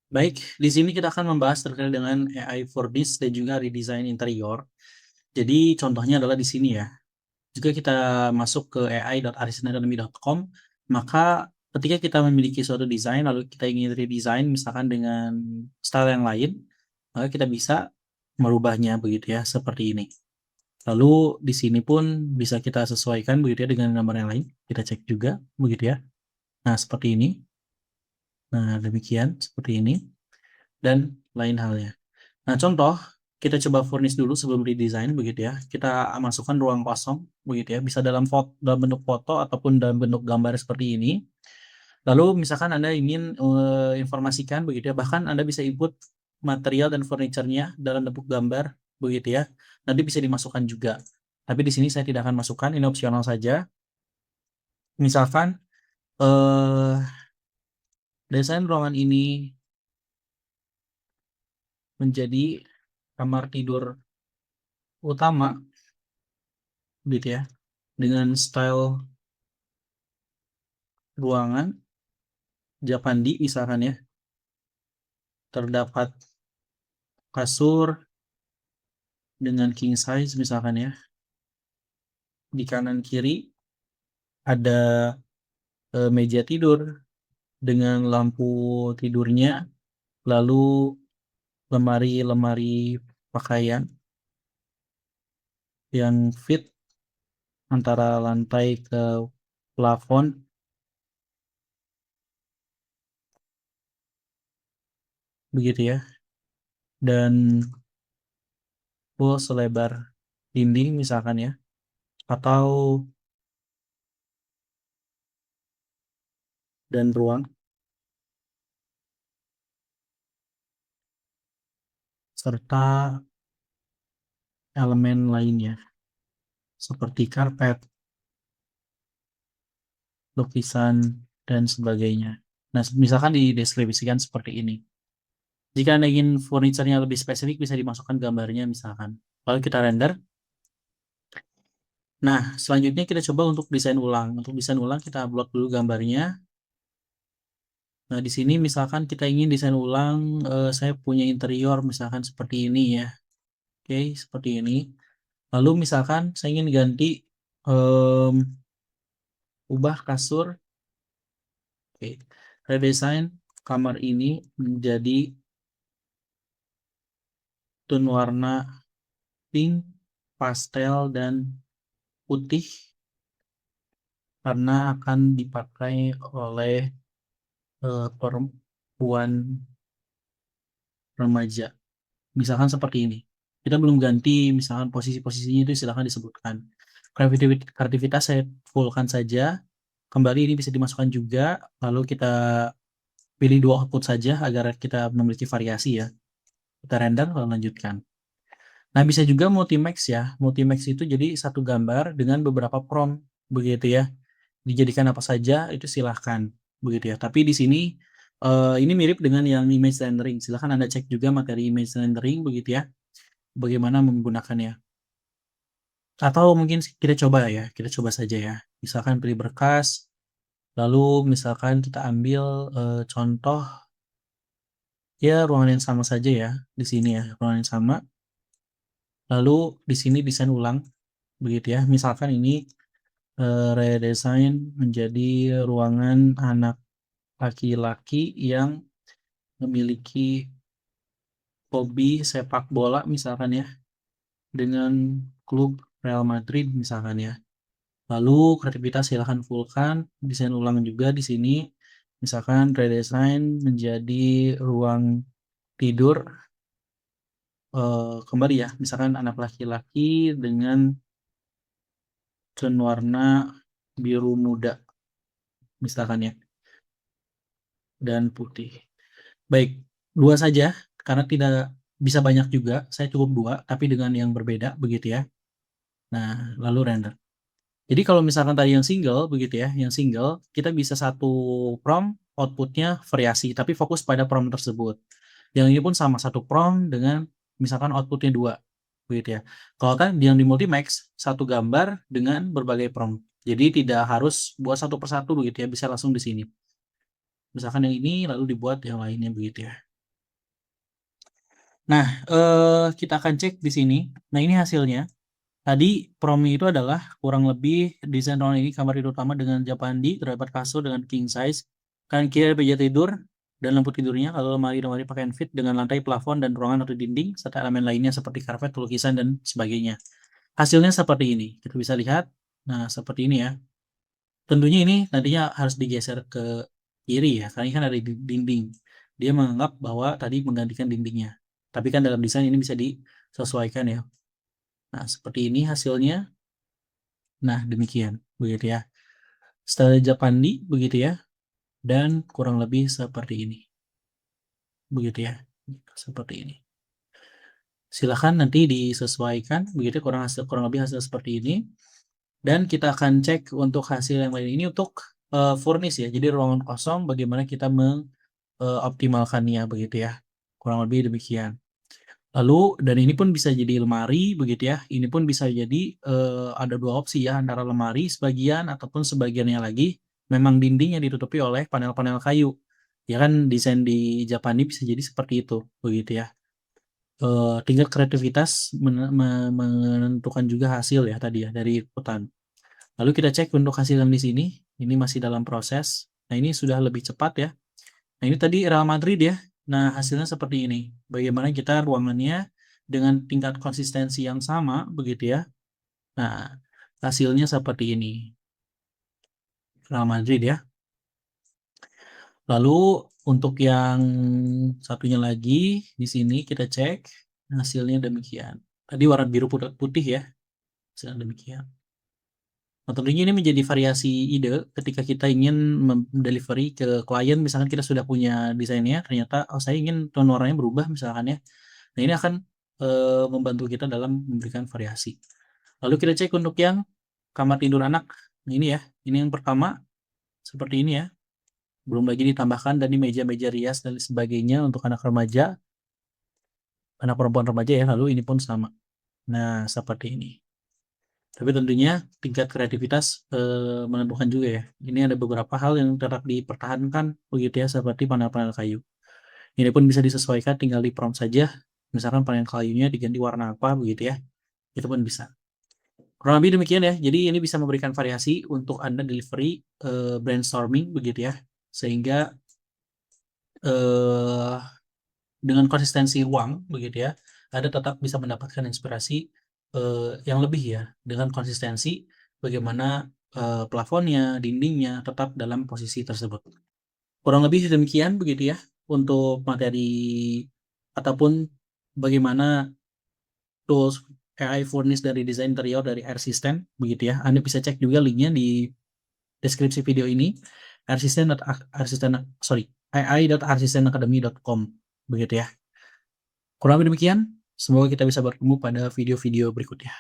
Baik, di sini kita akan membahas terkait dengan AI for this dan juga redesign interior. Jadi contohnya adalah di sini ya. Jika kita masuk ke ai.arisnacademy.com, maka ketika kita memiliki suatu desain lalu kita ingin redesign misalkan dengan style yang lain, maka kita bisa merubahnya begitu ya, seperti ini. Lalu di sini pun bisa kita sesuaikan begitu ya dengan gambar yang lain. Kita cek juga begitu ya. Nah, seperti ini. Nah, demikian seperti ini dan lain halnya. Nah, contoh, kita coba furnish dulu sebelum redesign begitu ya. Kita masukkan ruang kosong begitu ya, bisa dalam bentuk foto ataupun dalam bentuk gambar seperti ini. Lalu misalkan Anda ingin, informasikan begitu ya, bahkan Anda bisa input material dan furniture-nya dalam bentuk gambar begitu ya. Nanti bisa dimasukkan juga. Tapi di sini saya tidak akan masukkan, ini opsional saja. Misalkan, eee, desain ruangan ini menjadi kamar tidur utama gitu ya, dengan style ruangan Japandi misalkan ya, terdapat kasur dengan king size misalkan ya, di kanan kiri ada, meja tidur dengan lampu tidurnya, lalu lemari-lemari pakaian yang fit antara lantai ke plafon begitu ya, dan full selebar dinding misalkan ya, atau dan ruang serta elemen lainnya seperti karpet, lukisan, dan sebagainya. Nah, misalkan dideskripsikan seperti ini. Jika Anda ingin furniture-nya lebih spesifik, bisa dimasukkan gambarnya misalkan. Lalu kita render. Nah, selanjutnya kita coba untuk desain ulang. Untuk desain ulang, kita upload dulu gambarnya. Nah, di sini misalkan kita ingin desain ulang, saya punya interior misalkan seperti ini ya. Oke, seperti ini. Lalu misalkan saya ingin ganti, um, ubah kasur. Oke, redesign kamar ini menjadi tone warna pink, pastel, dan putih karena akan dipakai oleh, perempuan remaja. Misalkan seperti ini. Kita belum ganti misalkan posisi-posisinya itu silahkan disebutkan. Kreativitas saya full-kan saja. Kembali ini bisa dimasukkan juga, lalu kita pilih 2 output saja agar kita memiliki variasi ya. Kita render lalu lanjutkan. Nah, bisa juga multi-max ya. Multi-max itu jadi satu gambar dengan beberapa prompt begitu ya. Dijadikan apa saja itu silahkan begitu ya. Tapi di sini, ini mirip dengan yang image rendering. Silahkan Anda cek juga materi image rendering begitu ya, bagaimana menggunakannya. Atau mungkin kita coba ya, kita coba saja ya. Misalkan pilih berkas, lalu misalkan kita ambil, contoh ya ruangan yang sama saja ya, di sini ya, ruangan yang sama. Lalu di sini desain ulang begitu ya. Misalkan ini, redesign menjadi ruangan anak laki-laki yang memiliki hobi sepak bola misalkan ya, dengan klub Real Madrid misalkan ya. Lalu kreativitas silahkan full-kan, desain ulang juga di sini. Misalkan redesign menjadi ruang tidur, kembali ya, misalkan anak laki-laki dengan tone warna biru muda misalkan ya, dan putih. Baik, 2 saja karena tidak bisa banyak juga, saya cukup 2 tapi dengan yang berbeda begitu ya. Nah, lalu render. Jadi kalau misalkan tadi yang single begitu ya, yang single kita bisa satu prompt, output-nya variasi, tapi fokus pada prompt tersebut. Yang ini pun sama, satu prompt dengan misalkan output-nya 2 begitu ya. Kalau kan yang di Multimax, satu gambar dengan berbagai prompt. Jadi tidak harus buat satu persatu begitu ya, bisa langsung di sini. Misalkan yang ini lalu dibuat yang lainnya begitu ya. Nah, kita akan cek di sini. Nah, ini hasilnya. Tadi prompt itu adalah kurang lebih desain ruangan ini kamar tidur utama dengan japandi, terdapat kasur dengan king size, kanan kiri ada meja tidur dan lampu tidurnya, kalau lemari-lemari pakaian fit dengan lantai, plafon, dan ruangan atau dinding, serta elemen lainnya seperti karpet, lukisan, dan sebagainya. Hasilnya seperti ini. Kita bisa lihat. Nah, seperti ini ya. Tentunya ini nantinya harus digeser ke kiri ya, karena ini kan ada di dinding. Dia menganggap bahwa tadi menggantikan dindingnya. Tapi kan dalam desain ini bisa disesuaikan ya. Nah, seperti ini hasilnya. Nah, demikian, begitu ya. Style Japandi, begitu ya. Dan kurang lebih seperti ini. Begitu ya. Seperti ini. Silahkan nanti disesuaikan, begitu kurang lebih hasil seperti ini. Dan kita akan cek untuk hasil yang lain ini untuk furnish ya. Jadi ruangan kosong bagaimana kita mengoptimalkannya begitu ya. Kurang lebih demikian. Lalu dan ini pun bisa jadi lemari begitu ya. Ini pun bisa jadi ada dua opsi ya, antara lemari sebagian ataupun sebagiannya lagi memang dinding yang ditutupi oleh panel-panel kayu. Ya kan desain di Japandi bisa jadi seperti itu begitu ya. Tingkat kreativitas menentukan juga hasil ya tadi ya dari ikutan. Lalu kita cek untuk hasil yang di sini, ini masih dalam proses. Nah, ini sudah lebih cepat ya. Nah, ini tadi Real Madrid ya. Nah, hasilnya seperti ini. Bagaimana kita ruangannya dengan tingkat konsistensi yang sama, begitu ya. Nah, hasilnya seperti ini. Real Madrid ya. Lalu untuk yang satunya lagi, di sini kita cek hasilnya demikian. Tadi warna biru putih ya. Hasilnya demikian. Nah, tentunya ini menjadi variasi ide ketika kita ingin delivery ke klien, misalkan kita sudah punya desainnya, ternyata, oh saya ingin tone warnanya berubah misalkan ya. Nah, ini akan membantu kita dalam memberikan variasi. Lalu kita cek untuk yang kamar tidur anak. Nah, ini ya, ini yang pertama seperti ini ya. Belum lagi ditambahkan tadi meja-meja rias dan sebagainya untuk anak remaja, anak perempuan remaja ya, lalu ini pun sama. Nah, seperti ini. Tapi tentunya tingkat kreativitas menentukan juga ya. Ini ada beberapa hal yang tetap dipertahankan begitu ya, seperti panel-panel kayu. Ini pun bisa disesuaikan, tinggal di prompt saja. Misalkan panel kayunya diganti warna apa begitu ya. Itu pun bisa. Kurang lebih demikian ya. Jadi ini bisa memberikan variasi untuk Anda delivery brainstorming begitu ya. Sehingga eh, dengan konsistensi ruang begitu ya, Anda tetap bisa mendapatkan inspirasi yang lebih ya, dengan konsistensi bagaimana plafonnya, dindingnya tetap dalam posisi tersebut. Kurang lebih demikian begitu ya untuk materi ataupun bagaimana tools AI furnish dari desain interior dari AirSystem begitu ya. Anda bisa cek juga linknya di deskripsi video ini. AI.arsistenacademy.com begitu ya. Kurang lebih demikian. Semoga kita bisa bertemu pada video-video berikutnya.